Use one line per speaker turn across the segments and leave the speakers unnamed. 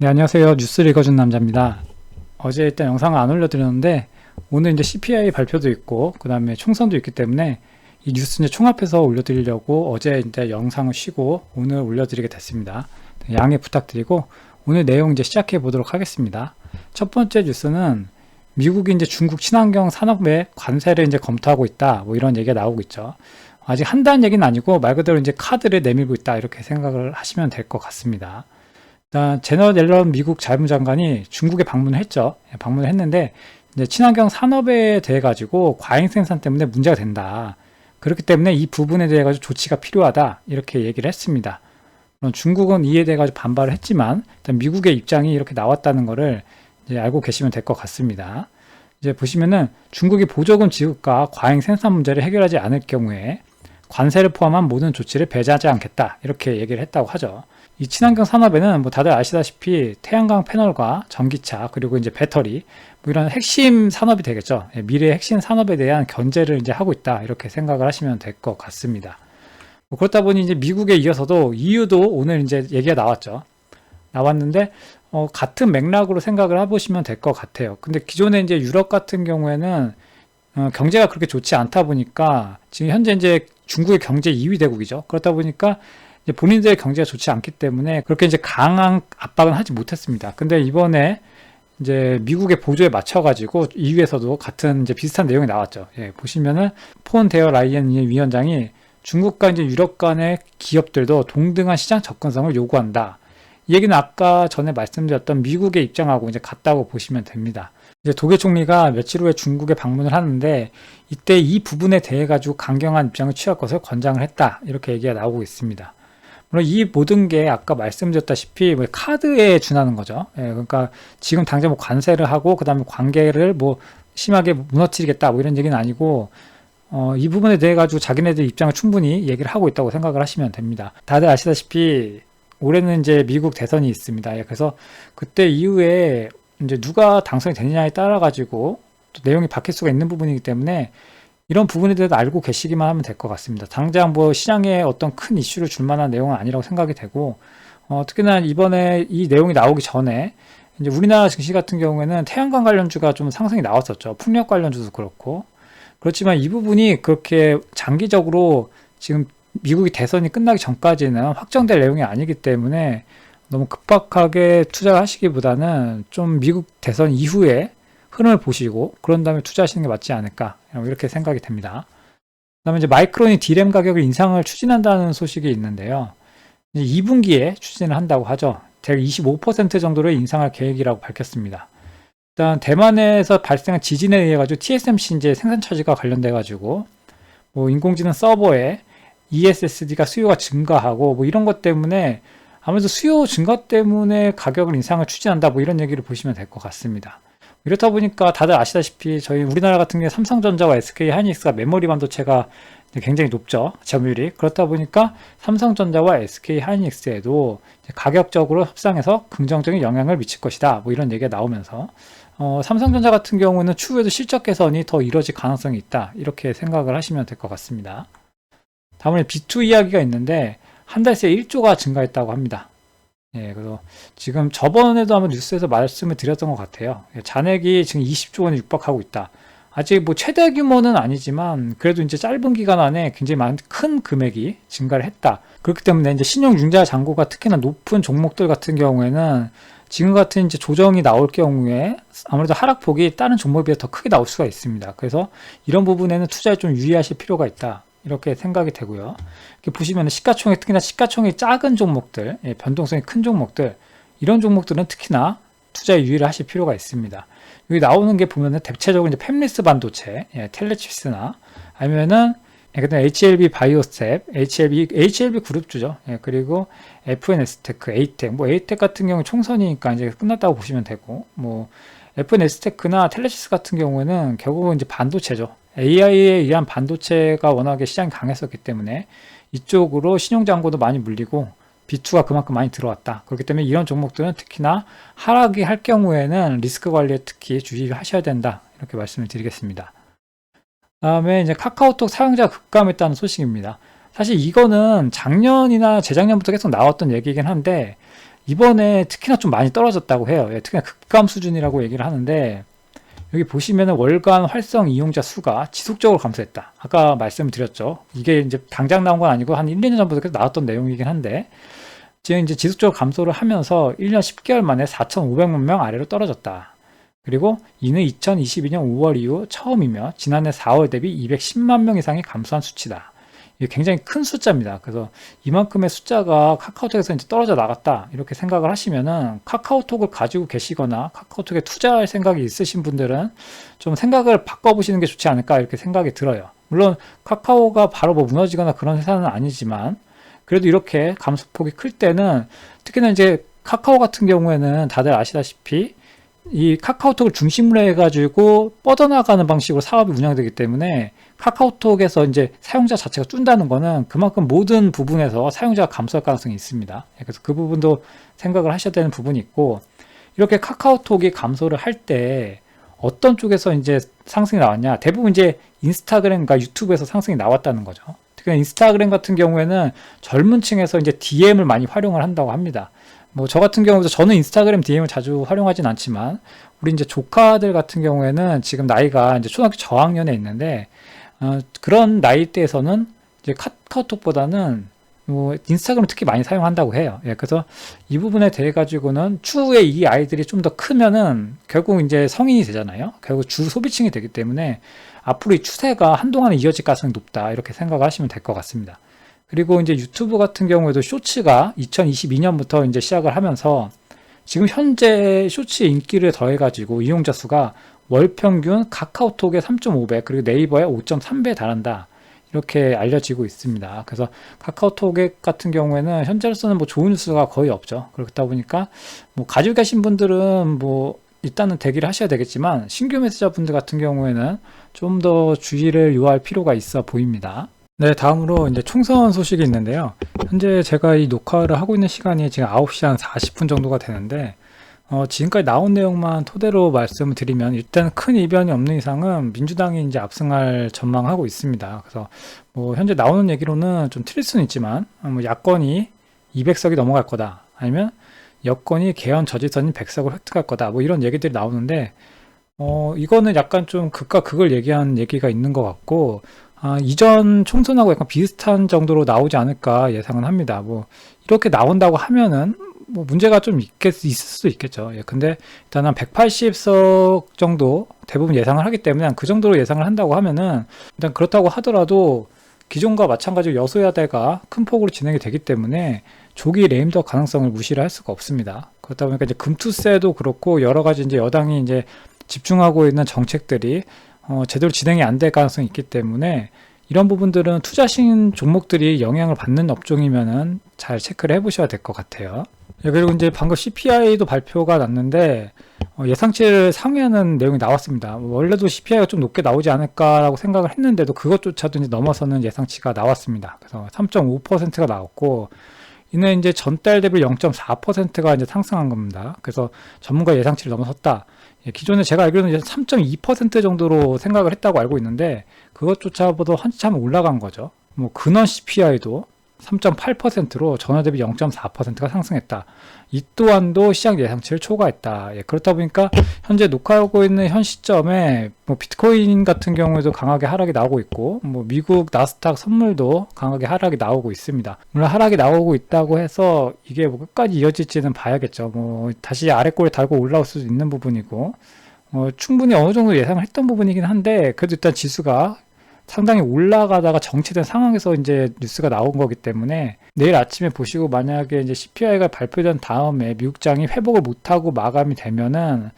네, 안녕하세요. 뉴스를 읽어준 남자입니다. 어제 일단 영상을 안 올려드렸는데, 오늘 이제 CPI 발표도 있고, 그 다음에 총선도 있기 때문에, 이 뉴스 이제 총합해서 올려드리려고 어제 이제 영상을 쉬고, 오늘 올려드리게 됐습니다. 양해 부탁드리고, 오늘 내용 이제 시작해 보도록 하겠습니다. 첫 번째 뉴스는, 미국이 이제 중국 친환경 산업에 관세를 이제 검토하고 있다, 뭐 이런 얘기가 나오고 있죠. 아직 한다는 얘기는 아니고, 말 그대로 이제 카드를 내밀고 있다, 이렇게 생각을 하시면 될 것 같습니다. 일단 제너럴 옐런 미국 자유무장관이 중국에 방문을 했죠. 방문을 했는데 이제 친환경 산업에 대해 가지고 과잉 생산 때문에 문제가 된다. 그렇기 때문에 이 부분에 대해 가지고 조치가 필요하다. 이렇게 얘기를 했습니다. 물론 중국은 이에 대해 가지고 반발을 했지만 일단 미국의 입장이 이렇게 나왔다는 것을 이제 알고 계시면 될 것 같습니다. 이제 보시면은 중국이 보조금 지급과 과잉 생산 문제를 해결하지 않을 경우에 관세를 포함한 모든 조치를 배제하지 않겠다. 이렇게 얘기를 했다고 하죠. 이 친환경 산업에는 뭐 다들 아시다시피 태양광 패널과 전기차 그리고 이제 배터리 뭐 이런 핵심 산업이 되겠죠. 미래의 핵심 산업에 대한 견제를 이제 하고 있다 이렇게 생각을 하시면 될 것 같습니다. 뭐 그렇다 보니 이제 미국에 이어서도 EU도 오늘 이제 얘기가 나왔죠. 나왔는데 같은 맥락으로 생각을 해보시면 될 것 같아요. 근데 기존에 이제 유럽 같은 경우에는 경제가 그렇게 좋지 않다 보니까 지금 현재 이제 중국의 경제 2위 대국이죠. 그렇다 보니까 이제 본인들의 경제가 좋지 않기 때문에 그렇게 이제 강한 압박은 하지 못했습니다. 근데 이번에 이제 미국의 보조에 맞춰가지고 EU에서도 같은 이제 비슷한 내용이 나왔죠. 예, 보시면은 폰 데어 라이언 위원장이 중국과 이제 유럽 간의 기업들도 동등한 시장 접근성을 요구한다. 이 얘기는 아까 전에 말씀드렸던 미국의 입장하고 이제 같다고 보시면 됩니다. 이제 독일 총리가 며칠 후에 중국에 방문을 하는데 이때 이 부분에 대해 가지고 강경한 입장을 취할 것을 권장을 했다. 이렇게 얘기가 나오고 있습니다. 물론 이 모든 게 아까 말씀드렸다시피 뭐 카드에 준하는 거죠. 예, 그러니까 지금 당장 뭐 관세를 하고 그다음에 관계를 뭐 심하게 무너뜨리겠다 뭐 이런 얘기는 아니고 이 부분에 대해 가지고 자기네들 입장을 충분히 얘기를 하고 있다고 생각을 하시면 됩니다. 다들 아시다시피 올해는 이제 미국 대선이 있습니다. 예, 그래서 그때 이후에 이제 누가 당선이 되느냐에 따라 가지고 또 내용이 바뀔 수가 있는 부분이기 때문에 이런 부분에 대해서 알고 계시기만 하면 될 것 같습니다. 당장 뭐 시장에 어떤 큰 이슈를 줄 만한 내용은 아니라고 생각이 되고, 특히나 이번에 이 내용이 나오기 전에 이제 우리나라 증시 같은 경우에는 태양광 관련주가 좀 상승이 나왔었죠. 풍력 관련주도 그렇고. 그렇지만 이 부분이 그렇게 장기적으로 지금 미국이 대선이 끝나기 전까지는 확정될 내용이 아니기 때문에 너무 급박하게 투자를 하시기보다는 좀 미국 대선 이후에 흐름을 보시고 그런 다음에 투자하시는 게 맞지 않을까 이렇게 생각이 됩니다. 그다음에 이제 마이크론이 D램 가격을 인상을 추진한다는 소식이 있는데요. 이제 2분기에 추진을 한다고 하죠. 대략 25% 정도를 인상할 계획이라고 밝혔습니다. 일단 대만에서 발생한 지진에 의해 가지고 TSMC 이제 생산 차질과 관련돼 가지고 뭐 인공지능 서버에 ESSD가 수요가 증가하고 뭐 이런 것 때문에 아무래도 수요 증가 때문에 가격을 인상을 추진한다 뭐 이런 얘기를 보시면 될 것 같습니다. 이렇다 보니까 다들 아시다시피 저희 우리나라 같은 경우에 삼성전자와 SK 하이닉스가 메모리 반도체가 굉장히 높죠. 점유율이. 그렇다 보니까 삼성전자와 SK 하이닉스에도 가격적으로 협상해서 긍정적인 영향을 미칠 것이다. 뭐 이런 얘기가 나오면서 삼성전자 같은 경우는 추후에도 실적 개선이 더 이뤄질 가능성이 있다. 이렇게 생각을 하시면 될 것 같습니다. 다음에 B2 이야기가 있는데 한 달 새에 1조가 증가했다고 합니다. 예, 그래서 지금 저번에도 한번 뉴스에서 말씀을 드렸던 것 같아요. 잔액이 지금 20조 원에 육박하고 있다. 아직 뭐 최대 규모는 아니지만 그래도 이제 짧은 기간 안에 굉장히 큰 금액이 증가를 했다. 그렇기 때문에 이제 신용 융자 잔고가 특히나 높은 종목들 같은 경우에는 지금 같은 이제 조정이 나올 경우에 아무래도 하락폭이 다른 종목에 비해 더 크게 나올 수가 있습니다. 그래서 이런 부분에는 투자에 좀 유의하실 필요가 있다. 이렇게 생각이 되고요. 이렇게 보시면 시가총액, 특히나 시가총액이 작은 종목들, 변동성이 큰 종목들, 이런 종목들은 특히나 투자에 유의를 하실 필요가 있습니다. 여기 나오는 게 보면은 대체적으로 이제 팹리스 반도체, 텔레칩스나 아니면은 그다음 HLB 바이오스텝, HLB 그룹주죠. 그리고 FNS테크, 에이텍, 뭐 에이텍 같은 경우 총선이니까 이제 끝났다고 보시면 되고, 뭐 FNS테크나 텔레칩스 같은 경우에는 결국은 이제 반도체죠. AI에 의한 반도체가 워낙에 시장이 강했었기 때문에 이쪽으로 신용잔고도 많이 물리고 B2가 그만큼 많이 들어왔다. 그렇기 때문에 이런 종목들은 특히나 하락이 할 경우에는 리스크 관리에 특히 주의하셔야 된다. 이렇게 말씀을 드리겠습니다. 다음에 이제 카카오톡 사용자 급감했다는 소식입니다. 사실 이거는 작년이나 재작년부터 계속 나왔던 얘기이긴 한데 이번에 특히나 좀 많이 떨어졌다고 해요. 특히나 급감 수준이라고 얘기를 하는데, 여기 보시면은 월간 활성 이용자 수가 지속적으로 감소했다. 아까 말씀을 드렸죠. 이게 이제 당장 나온 건 아니고 한 1, 2년 전부터 계속 나왔던 내용이긴 한데, 지금 이제 지속적으로 감소를 하면서 1년 10개월 만에 4,500만 명 아래로 떨어졌다. 그리고 이는 2022년 5월 이후 처음이며 지난해 4월 대비 210만 명 이상이 감소한 수치다. 이게 굉장히 큰 숫자입니다. 그래서 이만큼의 숫자가 카카오톡에서 이제 떨어져 나갔다. 이렇게 생각을 하시면은 카카오톡을 가지고 계시거나 카카오톡에 투자할 생각이 있으신 분들은 좀 생각을 바꿔보시는 게 좋지 않을까 이렇게 생각이 들어요. 물론 카카오가 바로 뭐 무너지거나 그런 회사는 아니지만 그래도 이렇게 감소폭이 클 때는 특히나 이제 카카오 같은 경우에는 다들 아시다시피 이 카카오톡을 중심으로 해가지고 뻗어나가는 방식으로 사업이 운영되기 때문에 카카오톡에서 이제 사용자 자체가 준다는 거는 그만큼 모든 부분에서 사용자가 감소할 가능성이 있습니다. 그래서 그 부분도 생각을 하셔야 되는 부분이 있고, 이렇게 카카오톡이 감소를 할 때 어떤 쪽에서 이제 상승이 나왔냐? 대부분 이제 인스타그램과 유튜브에서 상승이 나왔다는 거죠. 특히 인스타그램 같은 경우에는 젊은 층에서 이제 DM을 많이 활용을 한다고 합니다. 뭐 저 같은 경우도 저는 인스타그램 DM을 자주 활용하진 않지만 우리 이제 조카들 같은 경우에는 지금 나이가 이제 초등학교 저학년에 있는데 그런 나이대에서는 이제 카카오톡보다는 뭐 인스타그램을 특히 많이 사용한다고 해요. 그래서 이 부분에 대해 가지고는 추후에 이 아이들이 좀 더 크면은 결국 이제 성인이 되잖아요. 결국 주 소비층이 되기 때문에 앞으로 이 추세가 한동안은 이어질 가능성이 높다 이렇게 생각을 하시면 될 것 같습니다. 그리고 이제 유튜브 같은 경우에도 쇼츠가 2022년부터 이제 시작을 하면서 지금 현재 쇼츠의 인기를 더해가지고 이용자 수가 월 평균 카카오톡의 3.5배 그리고 네이버의 5.3배에 달한다. 이렇게 알려지고 있습니다. 그래서 카카오톡 같은 경우에는 현재로서는 뭐 좋은 뉴스가 거의 없죠. 그렇다 보니까 뭐 가지고 계신 분들은 뭐 일단은 대기를 하셔야 되겠지만 신규 메시저분들 같은 경우에는 좀 더 주의를 요할 필요가 있어 보입니다. 네, 다음으로 이제 총선 소식이 있는데요. 현재 제가 이 녹화를 하고 있는 시간이 지금 9시 한 40분 정도가 되는데, 지금까지 나온 내용만 토대로 말씀을 드리면 일단 큰 이변이 없는 이상은 민주당이 이제 압승할 전망하고 있습니다. 그래서 뭐 현재 나오는 얘기로는 좀 틀릴 수는 있지만, 뭐 야권이 200석이 넘어갈 거다. 아니면 여권이 개헌 저지선인 100석을 획득할 거다. 뭐 이런 얘기들이 나오는데, 이거는 약간 좀 극과 극을 얘기한 얘기가 있는 것 같고, 이전 총선하고 약간 비슷한 정도로 나오지 않을까 예상은 합니다. 뭐, 이렇게 나온다고 하면은, 뭐, 문제가 좀 있을 수도 있겠죠. 근데, 일단 한 180석 정도 대부분 예상을 하기 때문에 그 정도로 예상을 한다고 하면은, 일단 그렇다고 하더라도, 기존과 마찬가지로 여소야대가 큰 폭으로 진행이 되기 때문에, 조기 레임덕 가능성을 무시를 할 수가 없습니다. 그렇다 보니까 이제 금투세도 그렇고, 여러 가지 이제 여당이 이제 집중하고 있는 정책들이 제대로 진행이 안 될 가능성이 있기 때문에 이런 부분들은 투자신 종목들이 영향을 받는 업종이면은 잘 체크를 해보셔야 될 것 같아요. 그리고 이제 방금 CPI도 발표가 났는데 예상치를 상회하는 내용이 나왔습니다. 원래도 CPI가 좀 높게 나오지 않을까라고 생각을 했는데도 그것조차도 이제 넘어서는 예상치가 나왔습니다. 그래서 3.5%가 나왔고 이는 이제 전달 대비 0.4%가 이제 상승한 겁니다. 그래서 전문가 예상치를 넘어섰다. 기존에 제가 알기로는 이제 3.2% 정도로 생각을 했다고 알고 있는데 그것조차보다 한참 올라간 거죠. 뭐 근원 CPI도 3.8%로 전월 대비 0.4%가 상승했다. 이 또한도 시장 예상치를 초과했다. 그렇다 보니까 현재 녹화하고 있는 현 시점에 뭐 비트코인 같은 경우에도 강하게 하락이 나오고 있고 뭐 미국 나스닥 선물도 강하게 하락이 나오고 있습니다. 물론 하락이 나오고 있다고 해서 이게 뭐 끝까지 이어질지는 봐야겠죠. 뭐 다시 아래꼬리 달고 올라올 수도 있는 부분이고 충분히 어느 정도 예상을 했던 부분이긴 한데 그래도 일단 지수가 상당히 올라가다가 정체된 상황에서 이제 뉴스가 나온 거기 때문에 내일 아침에 보시고 만약에 이제 CPI가 발표된 다음에 미국장이 회복을 못하고 마감이 되면은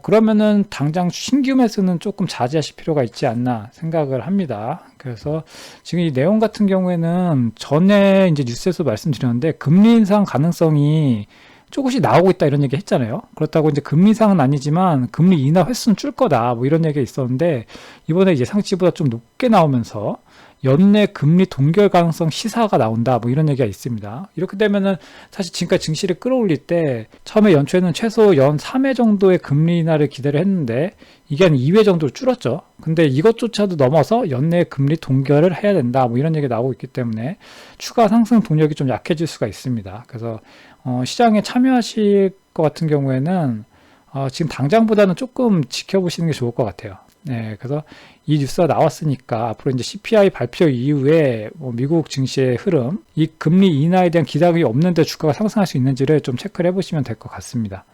그러면은 당장 신규 매수는 조금 자제하실 필요가 있지 않나 생각을 합니다. 그래서 지금 이 내용 같은 경우에는 전에 이제 뉴스에서 말씀드렸는데 금리 인상 가능성이 조금씩 나오고 있다 이런 얘기 했잖아요. 그렇다고 이제 금리 인상은 아니지만 금리 인하 횟수는 줄 거다 뭐 이런 얘기가 있었는데 이번에 예상치보다 좀 높게 나오면서 연내 금리 동결 가능성 시사가 나온다, 뭐 이런 얘기가 있습니다. 이렇게 되면은 사실 지금까지 증시를 끌어올릴 때 처음에 연초에는 최소 연 3회 정도의 금리 인하를 기대를 했는데 이게 한 2회 정도로 줄었죠. 근데 이것조차도 넘어서 연내 금리 동결을 해야 된다, 뭐 이런 얘기가 나오고 있기 때문에 추가 상승 동력이 좀 약해질 수가 있습니다. 그래서 시장에 참여하실 것 같은 경우에는 지금 당장보다는 조금 지켜보시는 게 좋을 것 같아요. 네, 그래서 이 뉴스가 나왔으니까 앞으로 이제 CPI 발표 이후에 뭐 미국 증시의 흐름, 이 금리 인하에 대한 기대감이 없는데 주가가 상승할 수 있는지를 좀 체크를 해보시면 될 것 같습니다.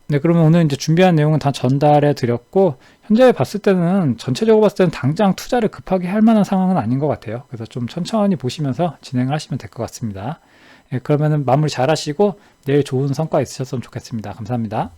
네, 그러면 오늘 이제 준비한 내용은 다 전달해 드렸고, 현재 봤을 때는 전체적으로 봤을 때는 당장 투자를 급하게 할 만한 상황은 아닌 것 같아요. 그래서 좀 천천히 보시면서 진행을 하시면 될 것 같습니다. 네, 그러면은 마무리 잘 하시고 내일 좋은 성과 있으셨으면 좋겠습니다. 감사합니다.